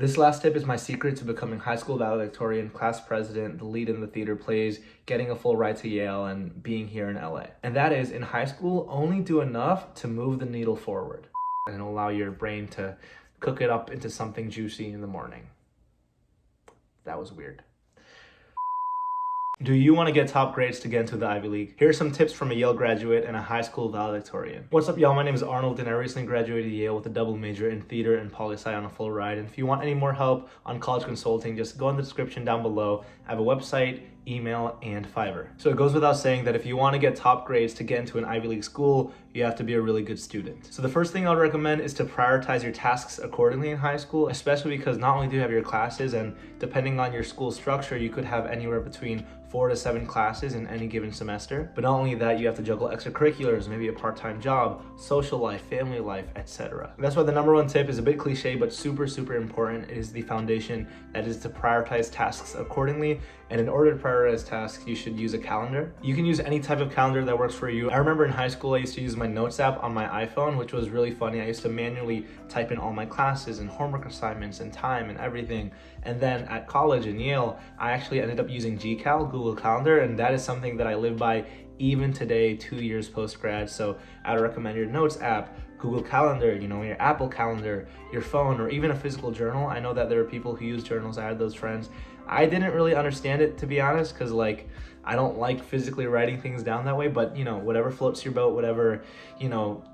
This last tip is my secret to becoming high school valedictorian, class president, the lead in the theater plays, getting a full ride to Yale, and being here in LA. And that is, in high school, only do enough to move the needle forward and allow your brain to cook it up into something juicy in the morning. That was weird. Do you want to get top grades to get into the Ivy League? Here are some tips from a Yale graduate and a high school valedictorian. What's up, y'all? My name is Arnold, and I recently graduated Yale with a double major in theater and poli-sci on a full ride. And if you want any more help on college consulting, just go in the description down below. I have a website, email, and Fiverr. So it goes without saying that if you want to get top grades to get into an Ivy League school, you have to be a really good student. So the first thing I would recommend is to prioritize your tasks accordingly in high school, especially because not only do you have your classes, and depending on your school structure, you could have anywhere between 4 to 7 classes in any given semester. But not only that, you have to juggle extracurriculars, maybe a part-time job, social life, family life, etc. That's why the number one tip is a bit cliche, but super important. It is the foundation, that is to prioritize tasks accordingly. And in order to prioritize tasks, you should use a calendar. You can use any type of calendar that works for you. I remember in high school, I used to use my notes app on my iPhone, which was really funny. I used to manually type in all my classes and homework assignments and time and everything. And then at college in Yale, I actually ended up using GCal, Google Calendar, and that is something that I live by even today, 2 years post-grad. So I would recommend your notes app, Google Calendar, your Apple Calendar, your phone, or even a physical journal. I know that there are people who use journals. I had those friends. I didn't really understand it, to be honest, because I don't like physically writing things down that way, but whatever floats your boat, whatever,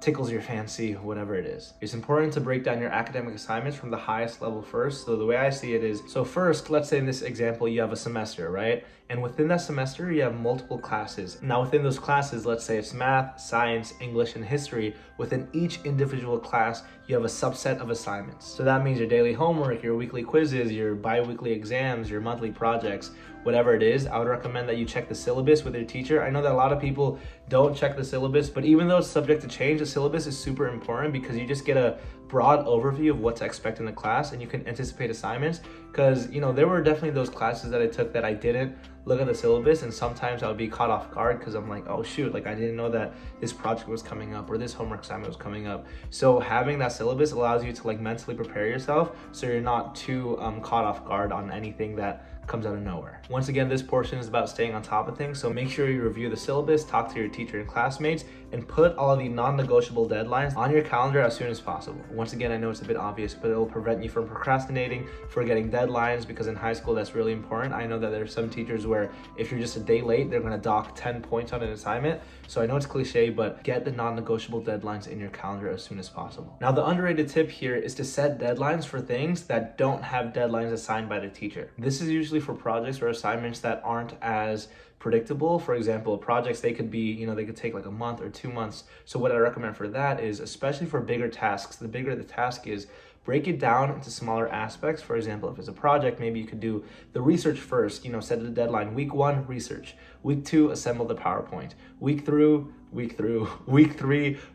tickles your fancy, whatever it is. It's important to break down your academic assignments from the highest level first. So the way I see it is, so first, let's say in this example, you have a semester, right? And within that semester, you have multiple classes. Now within those classes, let's say it's math, science, English, and history. Within each individual class, you have a subset of assignments. So that means your daily homework, your weekly quizzes, your bi-weekly exams, your monthly projects, whatever it is. I would recommend that you check the syllabus with your teacher. I know that a lot of people don't check the syllabus, but even though it's subject to change, the syllabus is super important because you just get a broad overview of what to expect in the class, and you can anticipate assignments. Because there were definitely those classes that I took that I didn't look at the syllabus, and sometimes I would be caught off guard because I'm like, oh shoot, I didn't know that this project was coming up or this homework assignment was coming up. So having that syllabus allows you to mentally prepare yourself so you're not too caught off guard on anything that comes out of nowhere. Once again, this portion is about staying on top of things, so make sure you review the syllabus, talk to your teacher and classmates, and put all of the non-negotiable deadlines on your calendar as soon as possible. Once again, I know it's a bit obvious, but it'll prevent you from procrastinating, forgetting deadlines, because in high school that's really important. I know that there's some teachers where if you're just a day late, they're gonna dock 10 points on an assignment. So I know it's cliche, but get the non-negotiable deadlines in your calendar as soon as possible. Now, the underrated tip here is to set deadlines for things that don't have deadlines assigned by the teacher. This is usually for projects or assignments that aren't as predictable. For example, projects, they could be, they could take a month or 2 months. So what I recommend for that is, especially for bigger tasks, the bigger the task is, break it down into smaller aspects. For example, if it's a project, maybe you could do the research first, set the deadline. Week 1, research. Week 2, assemble the PowerPoint. Week 3,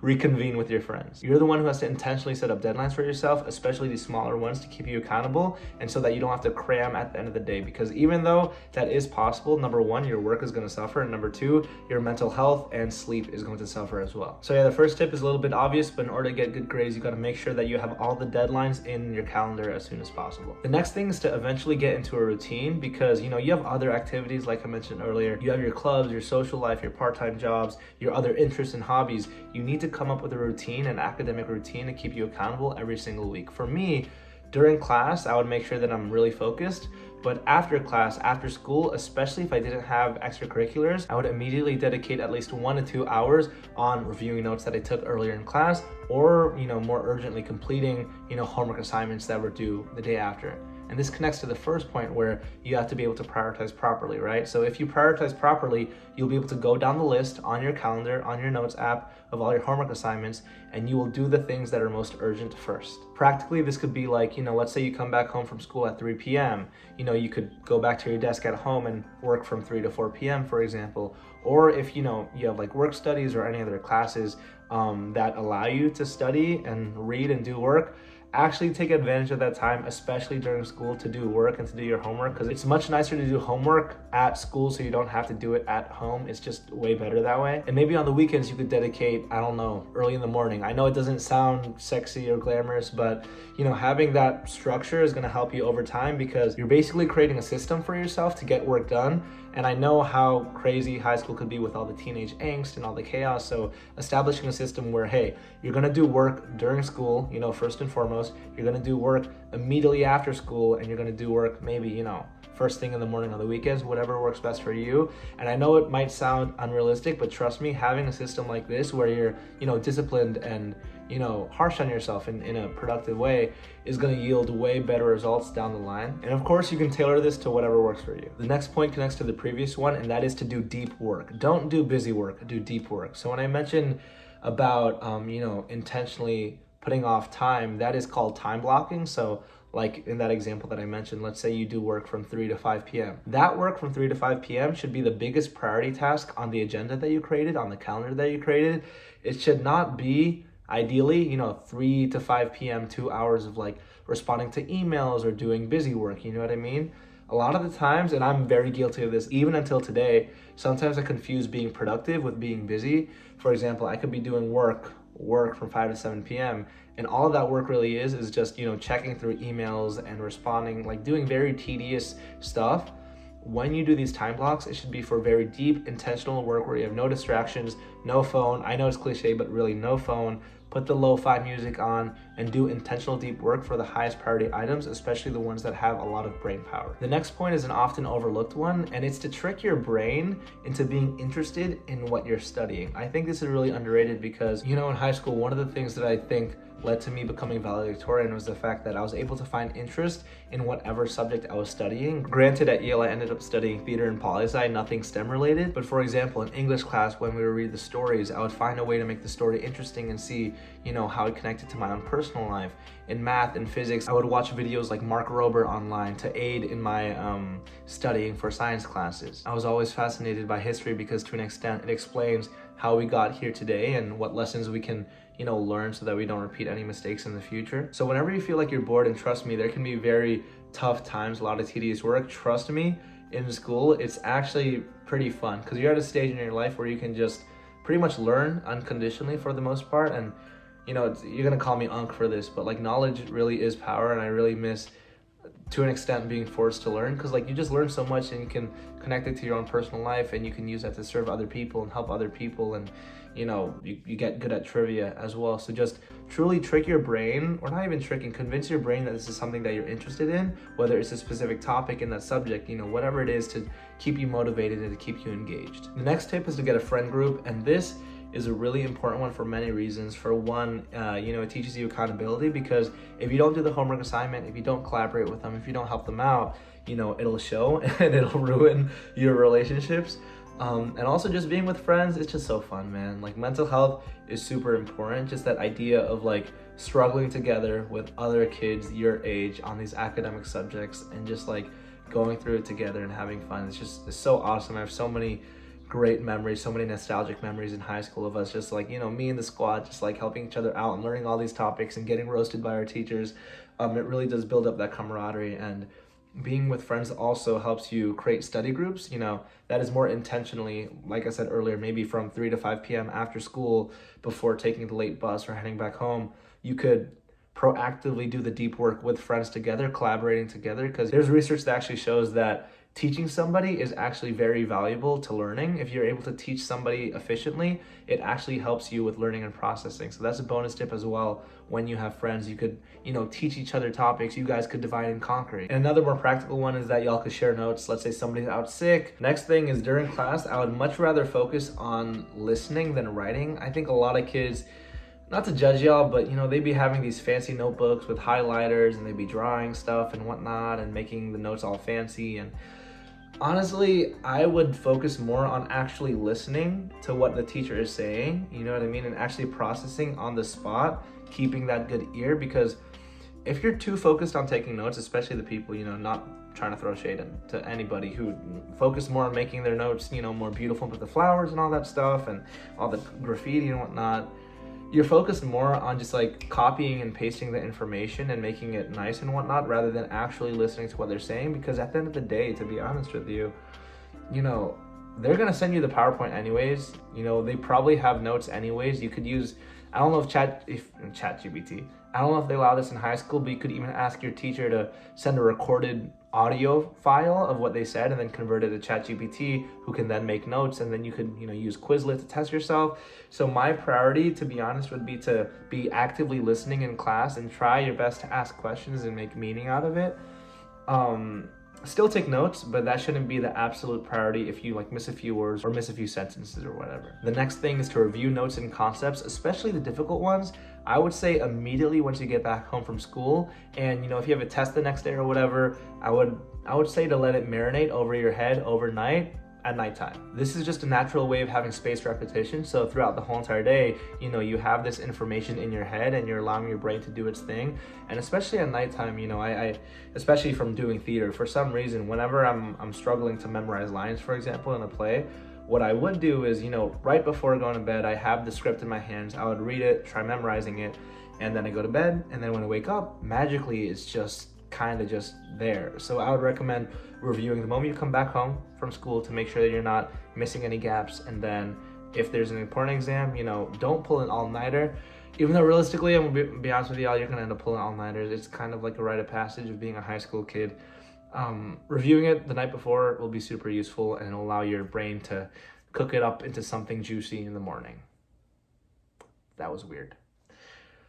reconvene with your friends. You're the one who has to intentionally set up deadlines for yourself, especially these smaller ones, to keep you accountable, and so that you don't have to cram at the end of the day. Because even though that is possible, number one, your work is going to suffer, and number two, your mental health and sleep is going to suffer as well. So yeah, the first tip is a little bit obvious, but in order to get good grades, you got to make sure that you have all the deadlines in your calendar as soon as possible. The next thing is to eventually get into a routine, because you have other activities like I mentioned earlier. You have your clubs, your social life, your part-time jobs, your other interests and hobbies. You need to come up with a routine, an academic routine, to keep you accountable every single week. For me, during class, I would make sure that I'm really focused, but after class, after school, especially if I didn't have extracurriculars, I would immediately dedicate at least 1 to 2 hours on reviewing notes that I took earlier in class, or more urgently, completing homework assignments that were due the day after. And this connects to the first point, where you have to be able to prioritize properly, right? So if you prioritize properly, you'll be able to go down the list on your calendar, on your notes app, of all your homework assignments, and you will do the things that are most urgent first. Practically, this could be let's say you come back home from school at 3 p.m. You could go back to your desk at home and work from 3 to 4 p.m., for example. Or if you have work studies or any other classes that allow you to study and read and do work, actually take advantage of that time, especially during school, to do work and to do your homework, because it's much nicer to do homework at school so you don't have to do it at home. It's just way better that way. And maybe on the weekends you could dedicate, I don't know, early in the morning. I know it doesn't sound sexy or glamorous, but you know, having that structure is going to help you over time, because you're basically creating a system for yourself to get work done. And I know how crazy high school could be with all the teenage angst and all the chaos. So establishing a system where, hey, you're gonna do work during school, you know, first and foremost, you're gonna do work immediately after school, and you're gonna do work maybe, you know, first thing in the morning on the weekends, whatever works best for you. And I know it might sound unrealistic, but trust me, having a system like this where you're, you know, disciplined and, you know, harsh on yourself in a productive way is going to yield way better results down the line. And of course, you can tailor this to whatever works for you. The next point connects to the previous one, and that is to do deep work. Don't do busy work, do deep work. So when I mentioned about, you know, intentionally putting off time, that is called time blocking. So like in that example that I mentioned, let's say you do work from 3 to 5 p.m. That work from 3 to 5 p.m. should be the biggest priority task on the agenda that you created, on the calendar that you created. It should not be, ideally, you know, 3 to 5 p.m., 2 hours of like responding to emails or doing busy work, you know what I mean? A lot of the times, and I'm very guilty of this even until today, sometimes I confuse being productive with being busy. For example, I could be doing work from 5 to 7 p.m. and all of that work really is just, you know, checking through emails and responding, like doing very tedious stuff. When you do these time blocks, it should be for very deep, intentional work where you have no distractions, no phone. I know it's cliche, but really no phone. Put the lo-fi music on and do intentional deep work for the highest priority items, especially the ones that have a lot of brain power. The next point is an often overlooked one, and it's to trick your brain into being interested in what you're studying. I think this is really underrated because, you know, in high school, one of the things that I think led to me becoming valedictorian was the fact that I was able to find interest in whatever subject I was studying. Granted, at Yale, I ended up studying theater and poli-sci, nothing STEM related. But for example, in English class, when we would read the stories, I would find a way to make the story interesting and see, you know, how it connected to my own personal life. In math and physics, I would watch videos like Mark Rober online to aid in my studying for science classes. I was always fascinated by history because to an extent, it explains how we got here today and what lessons we can, you know, learn so that we don't repeat any mistakes in the future. So whenever you feel like you're bored, and trust me, there can be very tough times, a lot of tedious work, trust me, in school, it's actually pretty fun because you're at a stage in your life where you can just pretty much learn unconditionally for the most part. And, you know, you're gonna call me Unc for this, but like knowledge really is power, and I really miss, to an extent, being forced to learn, because like you just learn so much and you can connect it to your own personal life, and you can use that to serve other people and help other people, and you know, you get good at trivia as well. So just truly trick your brain, or not even tricking, convince your brain that this is something that you're interested in, whether it's a specific topic in that subject, you know, whatever it is, to keep you motivated and to keep you engaged. The next tip is to get a friend group, and this is a really important one for many reasons. For one, you know, it teaches you accountability, because if you don't do the homework assignment, if you don't collaborate with them, if you don't help them out, you know, it'll show and it'll ruin your relationships. And also just being with friends, it's just so fun, man. Like mental health is super important. Just that idea of like struggling together with other kids your age on these academic subjects and just like going through it together and having fun. It's so awesome. I have so many great memories, so many nostalgic memories in high school of us just like, you know, me and the squad just like helping each other out and learning all these topics and getting roasted by our teachers. It really does build up that camaraderie, and being with friends also helps you create study groups, you know, that is more intentionally, like I said earlier, maybe from 3 to 5 p.m. after school before taking the late bus or heading back home. You could proactively do the deep work with friends together, collaborating together, because there's research that actually shows that teaching somebody is actually very valuable to learning. If you're able to teach somebody efficiently, it actually helps you with learning and processing. So that's a bonus tip as well. When you have friends, you could, you know, teach each other topics. You guys could divide and conquer. And another more practical one is that y'all could share notes. Let's say somebody's out sick. Next thing is during class, I would much rather focus on listening than writing. I think a lot of kids, not to judge y'all, but you know, they be having these fancy notebooks with highlighters and they be drawing stuff and whatnot and making the notes all fancy. And honestly, I would focus more on actually listening to what the teacher is saying, you know what I mean? And actually processing on the spot, keeping that good ear, because if you're too focused on taking notes, especially the people, you know, not trying to throw shade to anybody who focus more on making their notes, you know, more beautiful with the flowers and all that stuff and all the graffiti and whatnot, you're focused more on just like copying and pasting the information and making it nice and whatnot, rather than actually listening to what they're saying. Because at the end of the day, to be honest with you, they're gonna send you the PowerPoint anyways. They probably have notes anyways. You could use, I don't know if ChatGPT, I don't know if they allow this in high school, but you could even ask your teacher to send a recorded audio file of what they said and then convert it to ChatGPT, who can then make notes, and then you could use Quizlet to test yourself. So my priority, to be honest, would be to be actively listening in class and try your best to ask questions and make meaning out of it. Still take notes, but that shouldn't be the absolute priority if you miss a few words or miss a few sentences or whatever. The next thing is to review notes and concepts, especially the difficult ones. I would say immediately once you get back home from school, and if you have a test the next day or whatever, I would say to let it marinate over your head overnight at nighttime. This is just a natural way of having spaced repetition. So throughout the whole entire day, you have this information in your head and you're allowing your brain to do its thing. And especially at nighttime, I especially from doing theater, for some reason, whenever I'm struggling to memorize lines, for example, in a play, what I would do is, right before going to bed, I have the script in my hands. I would read it, try memorizing it, and then I go to bed. And then when I wake up, magically, it's just kind of just there. So I would recommend reviewing the moment you come back home from school to make sure that you're not missing any gaps. And then if there's an important exam, don't pull an all-nighter. Even though realistically, I'm gonna be honest with y'all, you're gonna end up pulling all-nighters. It's kind of like a rite of passage of being a high school kid. Reviewing it the night before will be super useful, and it'll allow your brain to cook it up into something juicy in the morning. That was weird.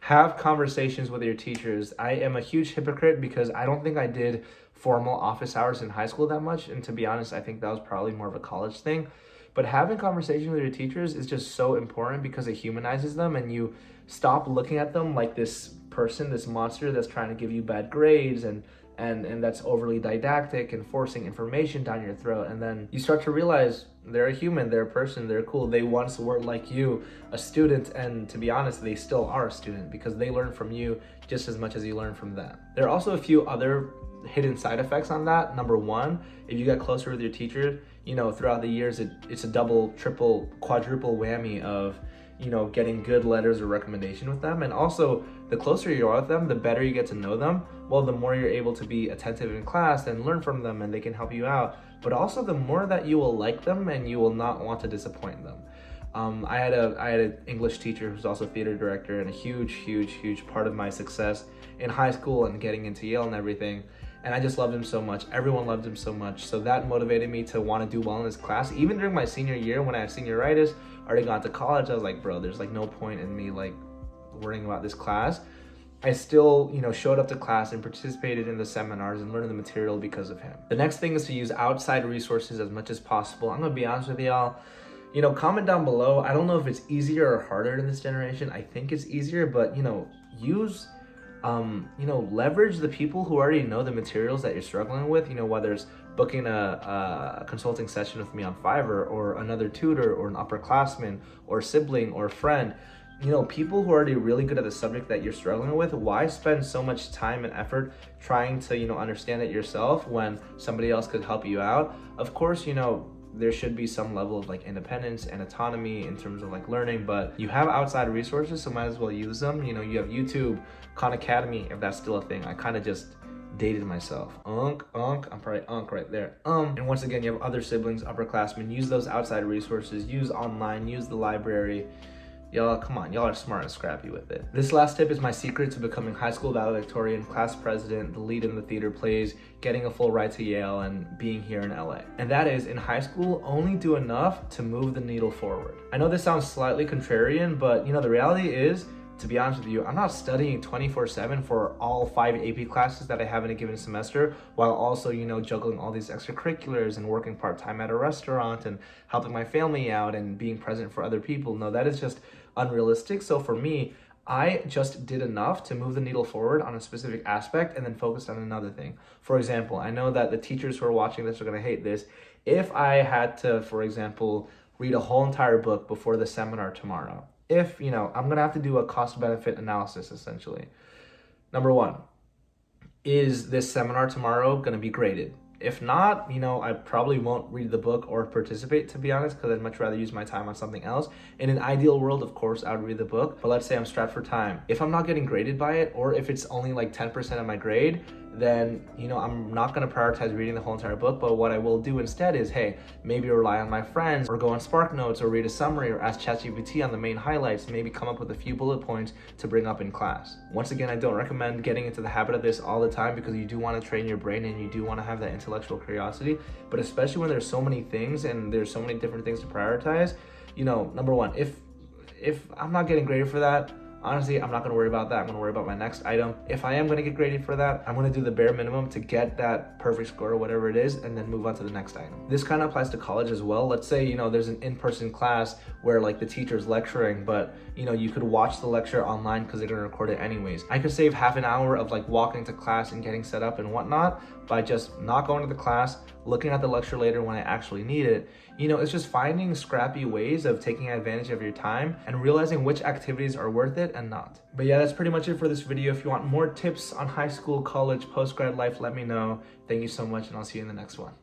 Have conversations with your teachers. I am a huge hypocrite because I don't think I did formal office hours in high school that much. And to be honest, I think that was probably more of a college thing. But having conversations with your teachers is just so important because it humanizes them, and you stop looking at them like this person, this monster that's trying to give you bad grades and that's overly didactic and forcing information down your throat. And then you start to realize they're a human, they're a person, they're cool. They once were like you, a student, and to be honest, they still are a student because they learn from you just as much as you learn from them. There are also a few other hidden side effects on that. Number one, if you get closer with your teacher, throughout the years, it's a double, triple, quadruple whammy of getting good letters or recommendation with them. And also, the closer you are with them, the better you get to know them. Well, the more you're able to be attentive in class and learn from them, and they can help you out. But also, the more that you will like them and you will not want to disappoint them. I had an English teacher who's also a theater director, and a huge part of my success in high school and getting into Yale and everything. And I just loved him so much. Everyone loved him so much. So that motivated me to want to do well in this class. Even during my senior year, when I had senioritis, already got to college, I was like, bro, there's no point in me worrying about this class. I still, showed up to class and participated in the seminars and learned the material because of him. The next thing is to use outside resources as much as possible. I'm gonna be honest with y'all. Comment down below. I don't know if it's easier or harder in this generation. I think it's easier, but use leverage the people who already know the materials that you're struggling with, whether it's booking a consulting session with me on Fiverr, or another tutor, or an upperclassman, or sibling, or friend. People who are already really good at the subject that you're struggling with. Why spend so much time and effort trying to, understand it yourself when somebody else could help you out? Of course, there should be some level of independence and autonomy in terms of learning, but you have outside resources, so might as well use them. You have YouTube, Khan Academy, if that's still a thing. I kind of just dated myself. I'm probably right there. And once again, you have other siblings, upperclassmen. Use those outside resources. Use online. Use the library. Y'all, come on, y'all are smart and scrappy with it. This last tip is my secret to becoming high school valedictorian, class president, the lead in the theater plays, getting a full ride to Yale, and being here in LA. And that is, in high school, only do enough to move the needle forward. I know this sounds slightly contrarian, but the reality is, to be honest with you, I'm not studying 24/7 for all 5 AP classes that I have in a given semester, while also, juggling all these extracurriculars and working part-time at a restaurant and helping my family out and being present for other people. No, that is just unrealistic. So for me, I just did enough to move the needle forward on a specific aspect and then focused on another thing. For example, I know that the teachers who are watching this are going to hate this. If I had to, for example, read a whole entire book before the seminar tomorrow, I'm going to have to do a cost-benefit analysis, essentially. Number one, is this seminar tomorrow going to be graded? If not, you know, I probably won't read the book or participate, to be honest, because I'd much rather use my time on something else. In an ideal world, of course, I would read the book, but let's say I'm strapped for time. If I'm not getting graded by it, or if it's only like 10% of my grade, then, you know, I'm not going to prioritize reading the whole entire book. But what I will do instead is, hey, maybe rely on my friends, or go on Spark Notes, or read a summary, or ask ChatGPT on the main highlights, maybe come up with a few bullet points to bring up in class. Once again, I don't recommend getting into the habit of this all the time, because you do want to train your brain and you do want to have that intellectual curiosity. But especially when there's so many things and there's so many different things to prioritize, you know, number one, if I'm not getting graded for that, honestly, I'm not going to worry about that. I'm going to worry about my next item. If I am going to get graded for that, I'm going to do the bare minimum to get that perfect score or whatever it is, and then move on to the next item. This kind of applies to college as well. Let's say, you know, there's an in-person class where like the teacher's lecturing, but you know, you could watch the lecture online because they're going to record it anyways. I could save half an hour of like walking to class and getting set up and whatnot by just not going to the class, looking at the lecture later when I actually need it. You know, it's just finding scrappy ways of taking advantage of your time and realizing which activities are worth it and not. But yeah, that's pretty much it for this video. If you want more tips on high school, college, post-grad life, let me know. Thank you so much, and I'll see you in the next one.